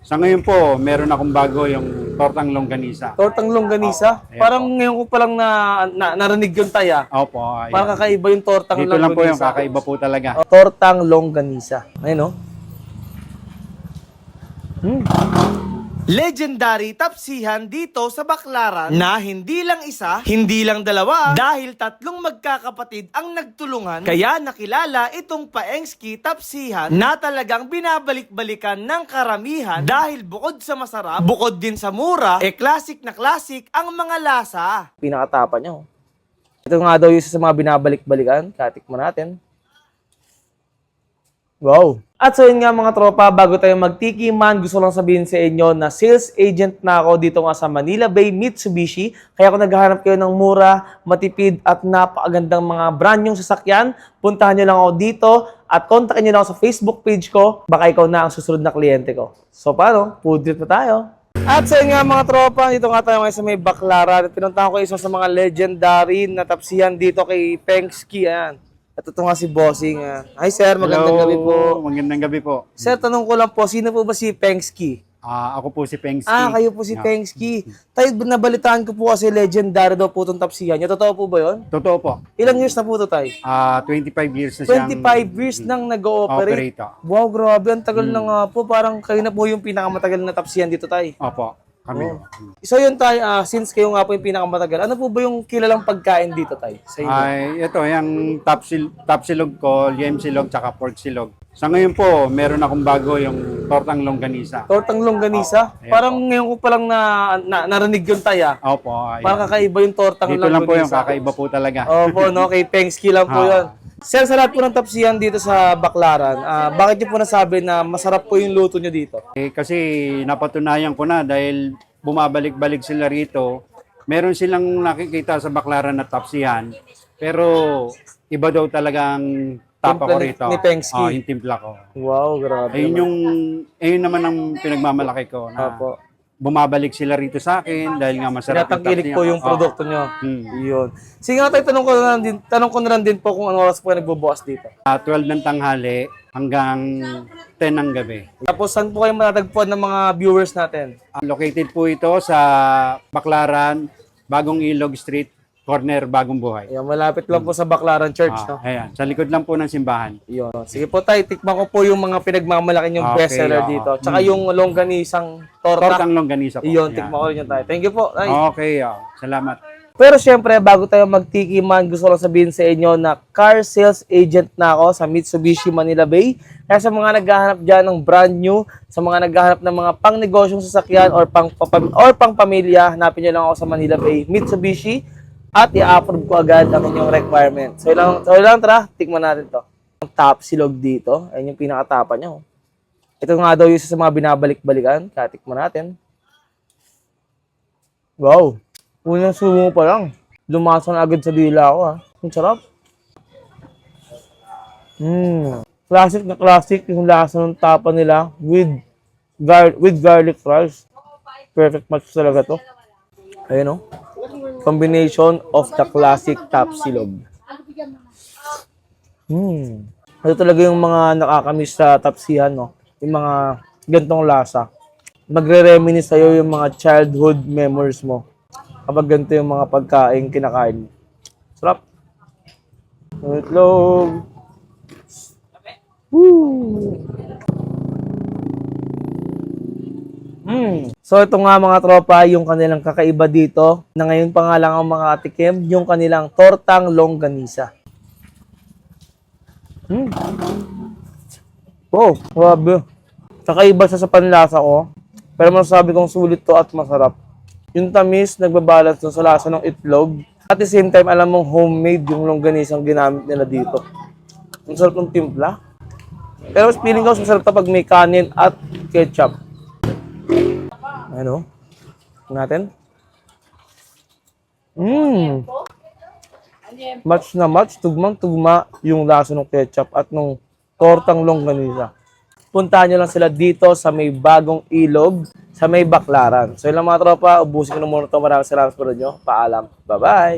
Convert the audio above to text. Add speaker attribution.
Speaker 1: Sa ngayon po, meron akong bago yung tortang longganisa.
Speaker 2: Tortang longganisa?
Speaker 1: Ayan
Speaker 2: Parang
Speaker 1: po.
Speaker 2: ngayon ko palang narinig yung taya.
Speaker 1: Opo, ayan.
Speaker 2: Parang kakaiba yung tortang
Speaker 1: Dito
Speaker 2: longganisa.
Speaker 1: lang po yung kakaiba po talaga.
Speaker 2: Tortang longganisa. Ayun, no? Legendary tapsihan dito sa Baclaran na hindi lang isa, hindi lang dalawa, dahil tatlong magkakapatid ang nagtulungan. Kaya nakilala itong Paengski tapsihan na talagang binabalik-balikan ng karamihan dahil bukod sa masarap, bukod din sa mura, classic na classic ang mga lasa. Pinakatapa niya. Ito nga daw yung isa sa mga binabalik-balikan. Katikman natin. Wow! At so yun nga mga tropa, bago tayo magtikiman, gusto lang sabihin sa inyo na sales agent na ako dito nga sa Manila Bay, Mitsubishi. Kaya kung naghahanap kayo ng mura, matipid at napakagandang mga brand yung sasakyan, puntahan nyo lang ako dito at kontakin nyo lang ako sa Facebook page ko. Baka ikaw na ang susunod na kliyente ko. So paano? Food trip na tayo. At so yun nga mga tropa, dito nga tayo ngayon sa may Baclaran. Pinuntahan ko isa sa mga legendary na tapsihan dito kay Paengski. Ayan. At ito nga si Bossing. Hi sir, magandang gabi po.
Speaker 1: Magandang gabi po.
Speaker 2: Sir, tanong ko lang po, sino po ba si Paengski?
Speaker 1: Ako po si Paengski.
Speaker 2: Kayo po si Paengski. Tayo, nabalitaan ko po kasi legendary daw po itong tapsihan niya. Totoo po ba yun?
Speaker 1: Totoo po.
Speaker 2: Ilang years na po ito tayo?
Speaker 1: 25 years na siyang
Speaker 2: 25 years nang nag-ooperate.
Speaker 1: operator.
Speaker 2: Wow, grabe. Ang tagal na nga po. Parang kayo na po yung pinakamatagal na tapsihan dito tayo.
Speaker 1: Opo, kami.
Speaker 2: So yun tayo, since kayo nga po yung pinakamatagal, ano po ba yung kilalang pagkain dito tayo? Sa inyo?
Speaker 1: Ay, ito, yung top silog ko, yem silog, tsaka pork silog. Sa ngayon po, meron akong bago yung tortang longganisa.
Speaker 2: Tortang longganisa?
Speaker 1: Ayan
Speaker 2: Parang
Speaker 1: po.
Speaker 2: ngayon ko palang narinig yung taya.
Speaker 1: Opo, ayan.
Speaker 2: Parang kakaiba yung tortang
Speaker 1: Dito
Speaker 2: longganisa.
Speaker 1: lang po yung kakaiba po talaga.
Speaker 2: Opo, no? Kay Paengski lang po yun. Sir, sa lahat po ng tapsihan dito sa Baclaran, bakit niyo po nasabi na masarap po yung luto niyo dito?
Speaker 1: Kasi napatunayan ko na dahil bumabalik-balik sila rito, meron silang nakikita sa Baclaran na tapsihan, pero iba daw talagang tapa ko
Speaker 2: Timpla
Speaker 1: rito.
Speaker 2: ni Paengski.
Speaker 1: Yung timpla ko.
Speaker 2: Wow, grabe.
Speaker 1: Ayun naman ang pinagmamalaki ko na
Speaker 2: Opo.
Speaker 1: bumabalik sila rito sa akin dahil nga masarap
Speaker 2: Tinatangkilik po yung produkto nyo.
Speaker 1: Hmm.
Speaker 2: Yun. Sige nga tayo, tanong ko na lang din po kung ano oras po kayo nagbubukas dito.
Speaker 1: 12 ng tanghali hanggang 10 ng gabi.
Speaker 2: Tapos saan po kayo matatagpuan ng mga viewers natin?
Speaker 1: Located po ito sa Baclaran, Bagong Ilog Street, corner Bagong Buhay.
Speaker 2: Ayan, malapit lang po sa Baclaran Church. No?
Speaker 1: Ayan, sa likod lang po ng simbahan.
Speaker 2: Yun. Sige po tayo, tikman ko po yung mga pinagmamalaki yung
Speaker 1: Okay,
Speaker 2: bestseller
Speaker 1: oo.
Speaker 2: dito. Tsaka yung longganisang torta.
Speaker 1: Tortang longganisa po.
Speaker 2: Iyon,
Speaker 1: Ayan.
Speaker 2: tikman ko rin yung tayo. Thank you po. Ay.
Speaker 1: Okay, salamat.
Speaker 2: Pero syempre, bago tayo magtikiman, gusto lang sabihin sa inyo na car sales agent na ako sa Mitsubishi Manila Bay. Kaya sa mga naghahanap dyan ng brand new, sa mga naghahanap ng mga pang-negosyong sasakyan or pang-pamilya, hanapin nyo lang ako sa Manila Bay Mitsubishi at i-approve ko agad ang inyong requirement. So lang, tara, tikman natin to. Ang top silog dito, ayun yung pinakatapa nyo. Ito nga daw yung isa sa mga binabalik-balikan. Katikman natin. Wow! Unang sumo pa lang. Lumason agad sa dila ko, ha. Ang sarap. Classic na classic yung lasa ng tapa nila with garlic fries. Perfect match talaga to. Ayun, no? Combination of the classic top silog. Ito talaga yung mga nakakamiss sa tapsihan, no? Yung mga gantong lasa. Magre-reminisce sa'yo yung mga childhood memories mo kapag ganito yung mga pagkain kinakain mo. Sarap. Itlog. Woo! So ito nga mga tropa, yung kanilang kakaiba dito, na ngayon pa nga lang ang mga atikim, yung kanilang tortang longganisa. Oh, grabe. Kakaiba siya sa panlasa ko, pero masasabi kong sulit to at masarap. Yung tamis, nagbabalance dun sa lasa ng itlog. At the same time, alam mong homemade yung longganisang ginamit nila dito. Ang sarap ng timpla. Pero mas feeling ko, masarap to pag may kanin at ketchup. Ano? Natin? Match na match, tugmang-tugma yung lasa ng ketchup at ng tortang longganisa. Puntahan nyo lang sila dito sa may Bagong Ilog, sa may Baclaran. So yun lang mga tropa, ubusin ko na muna ito. Maraming salamat po rin nyo. Paalam. Bye-bye!